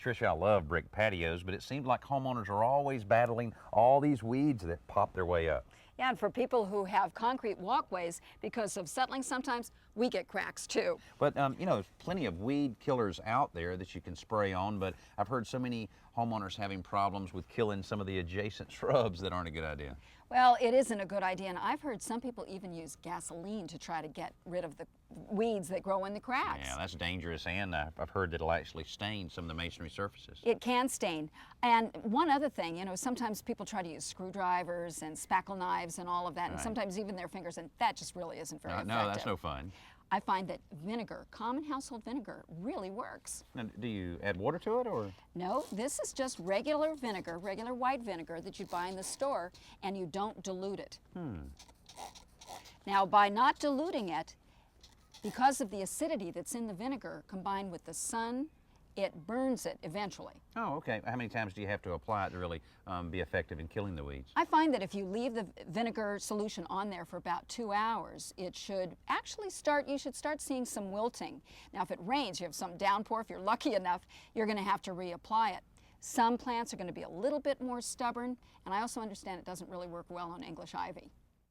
Tricia, I love brick patios, but it seems like homeowners are always battling all these weeds that pop their way up. Yeah, and for people who have concrete walkways, because of settling sometimes, we get cracks too. But, you know, there's plenty of weed killers out there that you can spray on, but I've heard so many homeowners having problems with killing some of the adjacent shrubs that aren't a good idea. Well, it isn't a good idea, and I've heard some people even use gasoline to try to get rid of the weeds that grow in the cracks. Yeah, that's dangerous, and I've heard that it'll actually stain some of the masonry surfaces. It can stain. And one other thing, you know, sometimes people try to use screwdrivers and spackle knives and all of that, and sometimes even their fingers, and that just really isn't very effective. No, that's no fun. I find that vinegar, common household vinegar, really works. Now, do you add water to it, or? No, this is just regular vinegar, regular white vinegar that you buy in the store, and you don't dilute it. Now, by not diluting it, because of the acidity that's in the vinegar combined with the sun, it burns it eventually. Oh, okay. How many times do you have to apply it to really be effective in killing the weeds? I find that if you leave the vinegar solution on there for about 2 hours, it should actually you should start seeing some wilting. Now, if it rains, you have some downpour, if you're lucky enough, you're going to have to reapply it. Some plants are going to be a little bit more stubborn, and I also understand it doesn't really work well on English ivy.